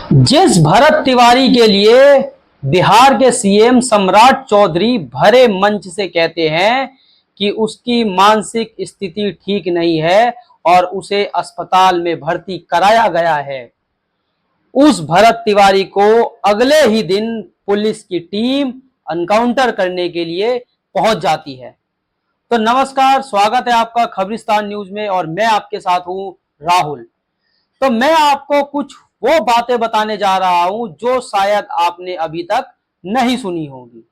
जिस भरत तिवारी के लिए बिहार के सीएम सम्राट चौधरी भरे मंच से कहते हैं कि उसकी मानसिक स्थिति ठीक नहीं है और उसे अस्पताल में भर्ती कराया गया है, उस भरत तिवारी को अगले ही दिन पुलिस की टीम एनकाउंटर करने के लिए पहुंच जाती है। तो नमस्कार, स्वागत है आपका खबरिस्तान न्यूज में और मैं आपके साथ हूं राहुल। तो मैं आपको कुछ वो बातें बताने जा रहा हूं जो शायद आपने अभी तक नहीं सुनी होगी।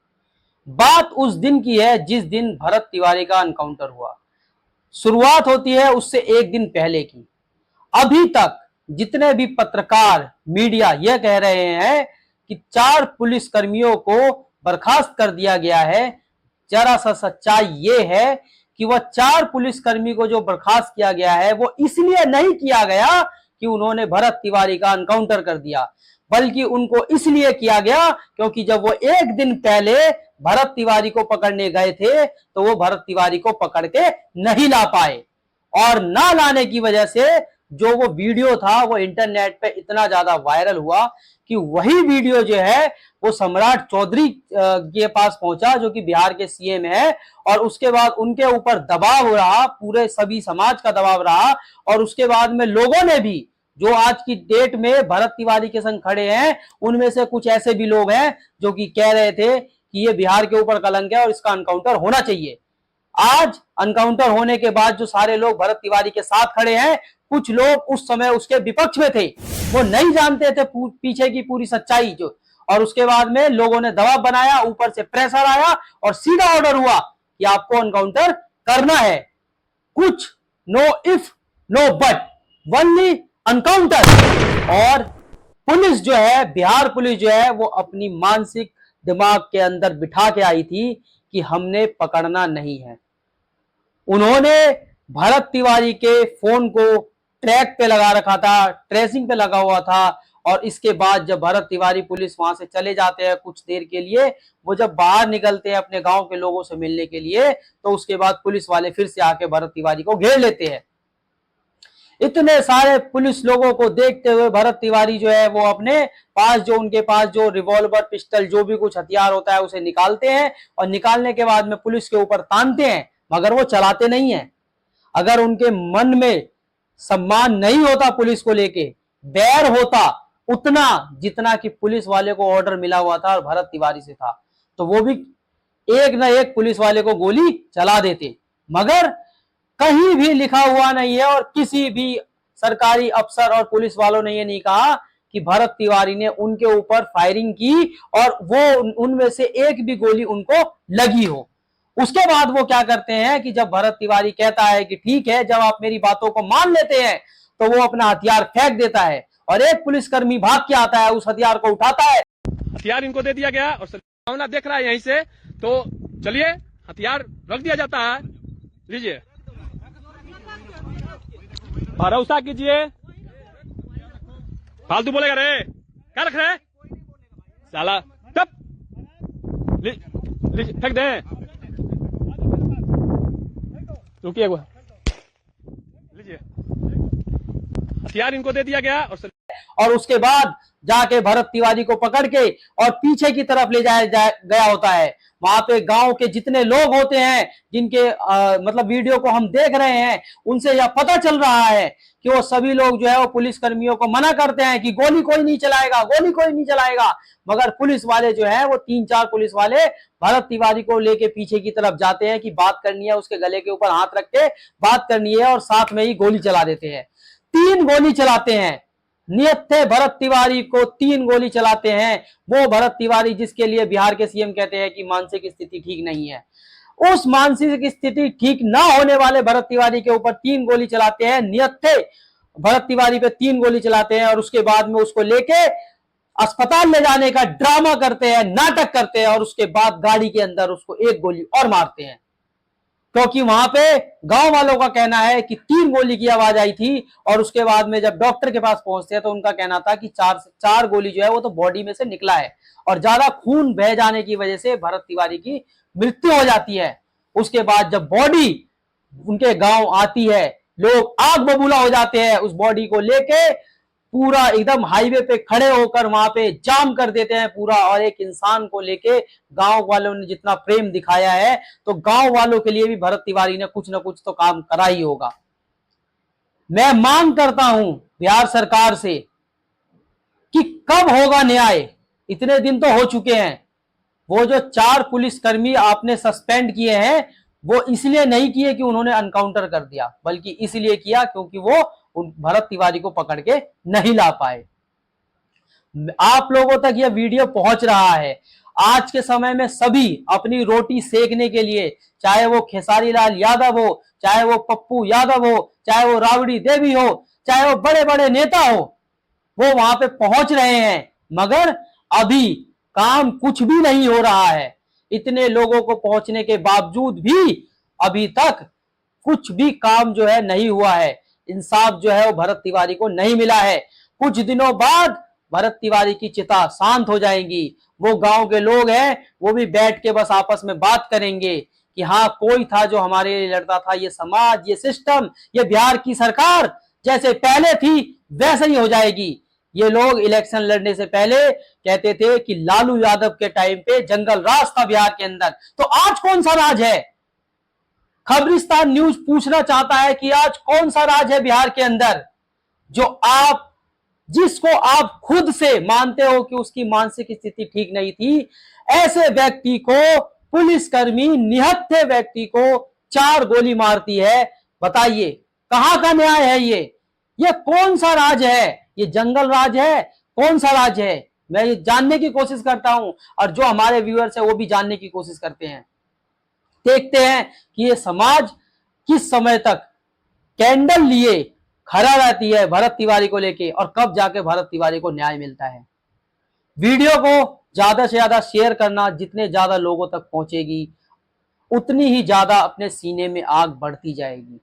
बात उस दिन की है जिस दिन भरत तिवारी का एनकाउंटर हुआ। शुरुआत होती है उससे एक दिन पहले की। अभी तक जितने भी पत्रकार मीडिया यह कह रहे हैं कि 4 पुलिस कर्मियों को बर्खास्त कर दिया गया है। जरा सा सच्चाई यह है कि वह 4 पुलिसकर्मी को जो बर्खास्त किया गया है वो इसलिए नहीं किया गया कि उन्होंने भरत तिवारी का एनकाउंटर कर दिया, बल्कि उनको इसलिए किया गया क्योंकि जब वो एक दिन पहले भरत तिवारी को पकड़ने गए थे तो वो भरत तिवारी को पकड़ के नहीं ला पाए, और ना लाने की वजह से जो वो वीडियो था वो इंटरनेट पे इतना ज्यादा वायरल हुआ कि वही वीडियो जो है वो सम्राट चौधरी के पास पहुंचा जो कि बिहार के सीएम है, और उसके बाद उनके ऊपर दबाव रहा, पूरे सभी समाज का दबाव रहा। और उसके बाद में लोगों ने भी, जो आज की डेट में भरत तिवारी के संग खड़े हैं, उनमें से कुछ ऐसे भी लोग हैं जो कि कह रहे थे कि ये बिहार के ऊपर कलंक है और इसका एनकाउंटर होना चाहिए। आज एनकाउंटर होने के बाद जो सारे लोग भरत तिवारी के साथ खड़े हैं, कुछ लोग उस समय उसके विपक्ष में थे, वो नहीं जानते थे पीछे की पूरी सच्चाई जो। और उसके बाद में लोगों ने दबाव बनाया, ऊपर से प्रेशर आया और सीधा ऑर्डर हुआ कि आपको एनकाउंटर करना है। कुछ no if no but, only encounter. और पुलिस जो है, बिहार पुलिस जो है, वो अपनी मानसिक दिमाग के अंदर बिठा के आई थी कि हमने पकड़ना नहीं है। उन्होंने भरत तिवारी के फोन को ट्रैक पे लगा रखा था, ट्रेसिंग पे लगा हुआ था। और इसके बाद जब भरत तिवारी पुलिस वहां से चले जाते हैं कुछ देर के लिए, वो जब बाहर निकलते हैं अपने गांव के लोगों से मिलने के लिए, तो उसके बाद पुलिस वाले फिर से आके भरत तिवारी को घेर लेते हैं। इतने सारे पुलिस लोगों को देखते हुए भरत तिवारी जो है वो अपने पास, जो उनके पास जो रिवॉल्वर, पिस्टल, जो भी कुछ हथियार होता है उसे निकालते हैं, और निकालने के बाद में पुलिस के ऊपर तानते हैं, मगर वो चलाते नहीं है। अगर उनके मन में सम्मान नहीं होता पुलिस को लेके, बैर होता उतना जितना कि पुलिस वाले को ऑर्डर मिला हुआ था और भरत तिवारी से था, तो वो भी एक ना एक पुलिस वाले को गोली चला देते। मगर कहीं भी लिखा हुआ नहीं है और किसी भी सरकारी अफसर और पुलिस वालों ने ये नहीं कहा कि भरत तिवारी ने उनके ऊपर फायरिंग की और वो उनमें से एक भी गोली उनको लगी हो। उसके बाद वो क्या करते हैं कि जब भरत तिवारी कहता है कि ठीक है, जब आप मेरी बातों को मान लेते हैं, तो वो अपना हथियार फेंक देता है और एक पुलिसकर्मी भाग के आता है, उस हथियार को उठाता है। हथियार इनको दे दिया गया और संभावना देख रहा है यहीं से, तो चलिए हथियार रख दिया जाता है। लीजिए, भरोसा कीजिए। फालतू बोलेगा रे, क्या रख रहे साला, तब फेंक दे। रुकिए, लीजिए, हथियार इनको दे दिया गया और उसके बाद जाके भरत तिवारी को पकड़ के और पीछे की तरफ ले जाया गया होता है। वहां पे गांव के जितने लोग होते हैं, जिनके मतलब वीडियो को हम देख रहे हैं, उनसे यह पता चल रहा है कि वो सभी लोग जो है वो पुलिस कर्मियों को मना करते हैं कि गोली कोई नहीं चलाएगा, गोली कोई नहीं चलाएगा। मगर पुलिस वाले जो है वो 3-4 पुलिस वाले भरत तिवारी को लेके पीछे की तरफ जाते हैं कि बात करनी है, उसके गले के ऊपर हाथ रख के बात करनी है, और साथ में ही गोली चला देते हैं। 3 गोली चलाते हैं। नियत थे भरत तिवारी को 3 गोली चलाते हैं। वो भरत तिवारी जिसके लिए बिहार के सीएम कहते हैं कि मानसिक स्थिति ठीक नहीं है, उस मानसिक स्थिति ठीक ना होने वाले भरत तिवारी के ऊपर 3 गोली चलाते हैं। नियत थे भरत तिवारी पे 3 गोली चलाते हैं और उसके बाद में उसको लेके अस्पताल ले जाने का ड्रामा करते हैं, नाटक करते हैं, और उसके बाद गाड़ी के अंदर उसको 1 गोली और मारते हैं। क्योंकि वहां पे गांव वालों का कहना है कि 3 गोली की आवाज आई थी, और उसके बाद में जब डॉक्टर के पास पहुंचते हैं तो उनका कहना था कि 4 गोली जो है वो तो बॉडी में से निकला है, और ज्यादा खून बह जाने की वजह से भरत तिवारी की मृत्यु हो जाती है। उसके बाद जब बॉडी उनके गांव आती है, लोग आग बबूला हो जाते हैं उस बॉडी को लेके। पूरा एकदम हाईवे पे खड़े होकर वहां पे जाम कर देते हैं पूरा, और एक इंसान को लेके गांव वालों ने जितना प्रेम दिखाया है, तो गांव वालों के लिए भी भरत तिवारी ने कुछ ना कुछ तो काम करा ही होगा। मैं मांग करता हूं बिहार सरकार से कि कब होगा न्याय। इतने दिन तो हो चुके हैं। वो जो 4 पुलिसकर्मी आपने सस्पेंड किए हैं, वो इसलिए नहीं किए कि उन्होंने अनकाउंटर कर दिया, बल्कि इसलिए किया क्योंकि वो उन भरत तिवारी को पकड़ के नहीं ला पाए। आप लोगों तक यह वीडियो पहुंच रहा है। आज के समय में सभी अपनी रोटी सेकने के लिए, चाहे वो खेसारी लाल यादव हो, चाहे वो पप्पू यादव हो, चाहे वो राबड़ी देवी हो, चाहे वो बड़े बड़े नेता हो, वो वहां पे पहुंच रहे हैं, मगर अभी काम कुछ भी नहीं हो रहा है। इतने लोगों को पहुंचने के बावजूद भी अभी तक कुछ भी काम जो है नहीं हुआ है। इंसाफ जो है वो भरत तिवारी को नहीं मिला है। कुछ दिनों बाद भरत तिवारी की चिता शांत हो जाएंगी। वो गांव के लोग हैं, वो भी बैठ के बस आपस में बात करेंगे कि हाँ, कोई था जो हमारे लिए लड़ता था। ये समाज, ये सिस्टम, ये बिहार की सरकार जैसे पहले थी वैसे ही हो जाएगी। ये लोग इलेक्शन लड़ने से पहले कहते थे कि लालू यादव के टाइम पे जंगल राज था बिहार के अंदर, तो आज कौन सा राज है? खबरिस्तान न्यूज पूछना चाहता है कि आज कौन सा राज है बिहार के अंदर, जिसको आप खुद से मानते हो कि उसकी मानसिक स्थिति ठीक नहीं थी। ऐसे व्यक्ति को पुलिसकर्मी, निहत्थे व्यक्ति को 4 गोली मारती है। बताइए कहां का न्याय है? ये कौन सा राज है? ये जंगल राज है? कौन सा राज है? मैं ये जानने की कोशिश करता हूं, और जो हमारे व्यूअर्स है वो भी जानने की कोशिश करते हैं। देखते हैं कि ये समाज किस समय तक कैंडल लिए खड़ा रहती है भरत तिवारी को लेके, और कब जाके भरत तिवारी को न्याय मिलता है। वीडियो को ज्यादा से ज्यादा शेयर करना, जितने ज्यादा लोगों तक पहुंचेगी उतनी ही ज्यादा अपने सीने में आग बढ़ती जाएगी।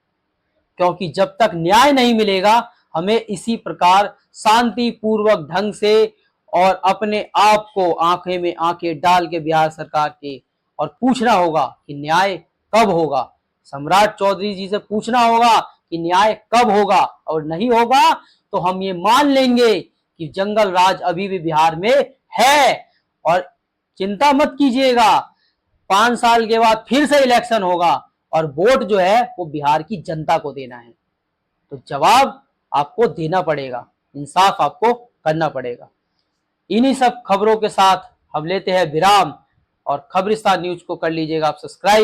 क्योंकि जब तक न्याय नहीं मिलेगा, हमें इसी प्रकार शांतिपूर्वक ढंग से और अपने आप को आंखें में आंखें डाल के बिहार सरकार के और पूछना होगा कि न्याय कब होगा। सम्राट चौधरी जी से पूछना होगा कि न्याय कब होगा, और नहीं होगा तो हम ये मान लेंगे कि जंगल राज अभी भी बिहार में है। और चिंता मत कीजिएगा, 5 साल के बाद फिर से इलेक्शन होगा, और वोट जो है वो बिहार की जनता को देना है। तो जवाब आपको देना पड़ेगा, इंसाफ आपको करना पड़ेगा। इन्हीं सब खबरों के साथ हम लेते हैं विराम, और खबरिस्तान न्यूज को कर लीजिएगा आप सब्सक्राइब।